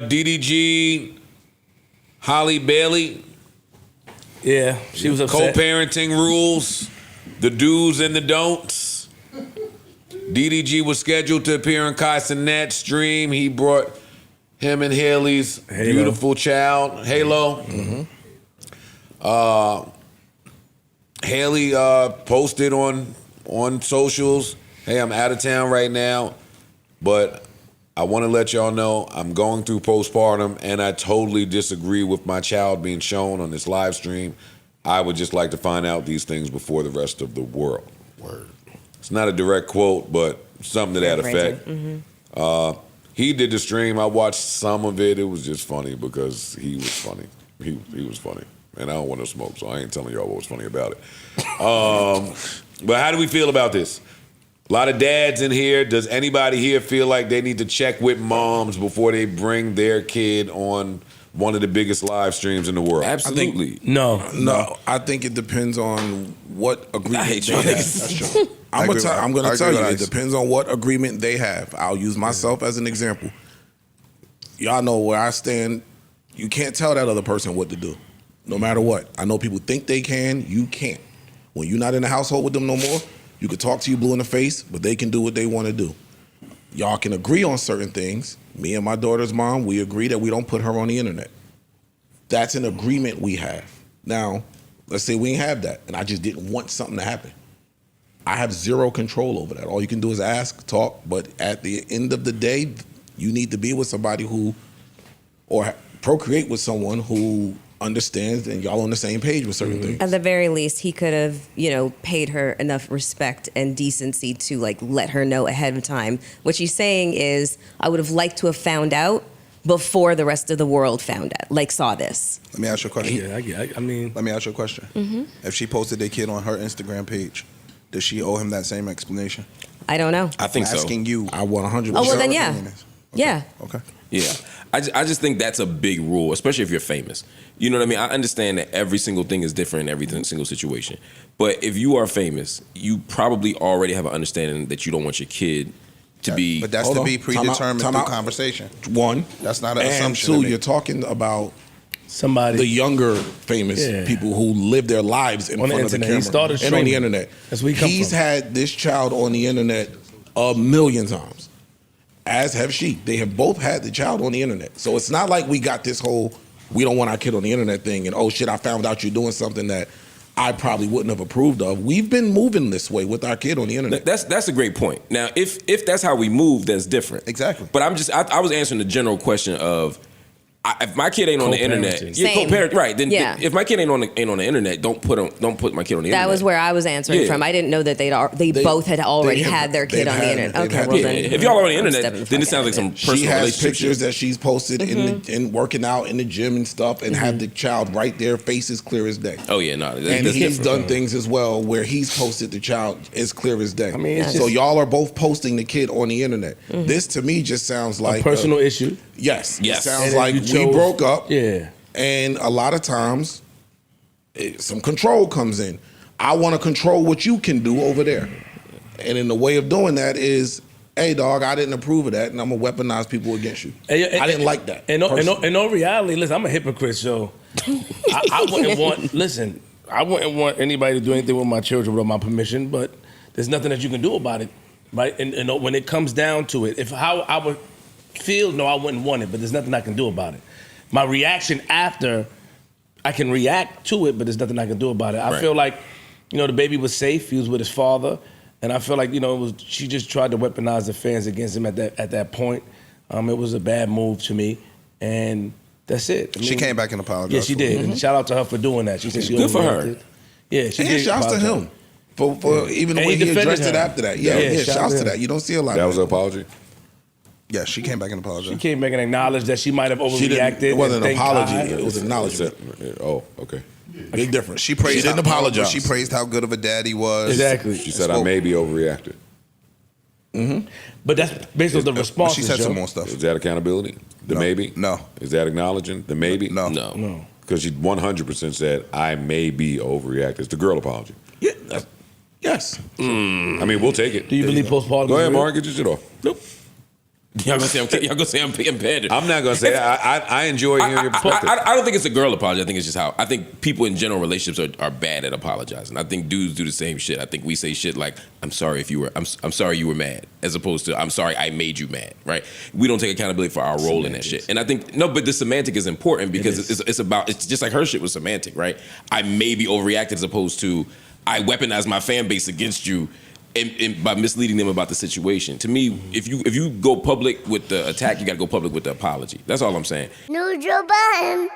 DDG, Holly Bailey. Yeah, she was upset. Co-parenting rules, the do's and the don'ts. DDG was scheduled to appear on Cenat's stream. He brought him and Haley's beautiful child, Halo. Haley posted on socials, hey, I'm out of town right now, but I want to let y'all know I'm going through postpartum and I totally disagree with my child being shown on this live stream. I would just like to find out these things before the rest of the world. Word. It's not a direct quote, but something to that effect. He did the stream. I watched some of it. It was just funny because he was funny. He was funny. And I don't want to smoke, so I ain't telling y'all what was funny about it. But how do we feel about this? A lot of dads in here. Does anybody here feel like they need to check with moms before they bring their kid on one of the biggest live streams in the world? Absolutely. No. I think it depends on what agreement I hate they y'all have. niggas. That's true. I'm going to tell you, it Ice. depends on what agreement they have. I'll use myself as an example. Y'all know where I stand. You can't tell that other person what to do, no matter what. I know people think they can. You can't. When you're not in the household with them no more, you could talk to you blue in the face, but they can do what they want to do. Y'all can agree on certain things. Me and my daughter's mom, we agree that we don't put her on the internet. That's an agreement we have. Now, let's say we ain't have that, and I just didn't want something to happen. I have zero control over that. All you can do is ask, talk, but at the end of the day, you need to be with somebody who, or procreate with someone who understands and y'all on the same page with certain things. At the very least, he could have, paid her enough respect and decency to let her know ahead of time. What she's saying is, I would have liked to have found out before the rest of the world found out, saw this. Let me ask you a question. Yeah, I mean, Let me ask you a question. If she posted their kid on her Instagram page, does she owe him that same explanation? I don't know. I think I'm so. asking you. I want 100%. Oh, well, then, Your yeah. opinion is. Yeah. Okay. Yeah. I just think that's a big rule, especially if you're famous. You know what I mean? I understand that every single thing is different in every single situation. But if you are famous, you probably already have an understanding that you don't want your kid to be... But that's Hold to on. be predetermined Time through out. conversation. One. That's not an and assumption. two, to me. you're talking about somebody. the younger famous people who live their lives in On the front of the internet. camera He started and on the streaming. internet. That's where he come He's from. had this child on the internet a million times, as have she. They have both had the child on the internet. So it's not like we got this whole we don't want our kid on the internet thing and oh shit, I found out you're doing something that I probably wouldn't have approved of. We've been moving this way with our kid on the internet. That's a great point. Now, if that's how we move, that's different. Exactly. But I was answering the general question of if my kid ain't on the internet, Same. co-parent, right? Then Yeah. if my kid ain't on the internet, don't put my kid on the internet. That was where I was answering Yeah. from. I didn't know that they both had already had their kid on the internet. Okay, well then. If y'all are on the I'm internet, stepping then it fuck sounds out like of some it. personal She has relationship pictures shit. that she's posted in working out in the gym and stuff, and have the child right there, face as clear as day. Oh yeah, no. And That's he's different. done things as well where he's posted the child as clear as day. I mean, it's so just- y'all are both posting the kid on the internet. This to me just sounds like a personal issue. Yes, Yes. it sounds And then like you we chose- broke up. Yeah. And a lot of times, some control comes in. I want to control what you can do over there. And in the way of doing that is, hey, dog, I didn't approve of that, and I'm going to weaponize people against you. I didn't like that. In personally. no reality, listen, I'm a hypocrite, so I wouldn't want, listen, I wouldn't want anybody to do anything with my children without my permission, but there's nothing that you can do about it, right? And when it comes down to it, if how I would feel, no, I wouldn't want it, but there's nothing I can do about it. My reaction after, I can react to it, but there's nothing I can do about it. I feel like, the baby was safe. He was with his father, and I feel like, she just tried to weaponize the fans against him at that point. It was a bad move to me, and that's it. I mean, She came back and apologized. yeah, she for it. did, and shout out to her for doing that. She said she Good for her. overreacted. Yeah, she And did. shouts to apologize. him for even the And way he he defended addressed it her. after that. Yeah, Yeah, shouts to him. that. You don't see a lot That of was that. an apology? Yeah, she came back and apologized. She came back and acknowledged that she might have She didn't, overreacted. it wasn't an and thank apology. God. It was acknowledgement. Oh, okay. Big difference. She praised. She didn't apologize. She praised how good of a dad he was. Exactly. She said I maybe overreacted. But that's based on the But response. she said some more stuff. Is that accountability? The No. maybe? No. Is that acknowledging the maybe? No. No. Because she 100% said, I may be overreacted. It's the girl apology. Yeah. Yes. I mean, we'll take it. Do you believe postpartum? Go is ahead, real? Mark. Get your shit off. Nope. Y'all gonna say I'm pandering. I'm not gonna say that. I enjoy hearing your perspective. I don't think it's a girl apology. I think it's just how I think people in general relationships are bad at apologizing. I think dudes do the same shit. I think we say shit like I'm sorry you were mad, as opposed to I'm sorry I made you mad. Right? We don't take accountability for our role in that shit. And I think but the semantic is important because it's just like her shit was semantic, right? I may be overreacted as opposed to I weaponize my fan base against you. And by misleading them about the situation. To me, if you go public with the attack, you got to go public with the apology. That's all I'm saying. New Joe Budden.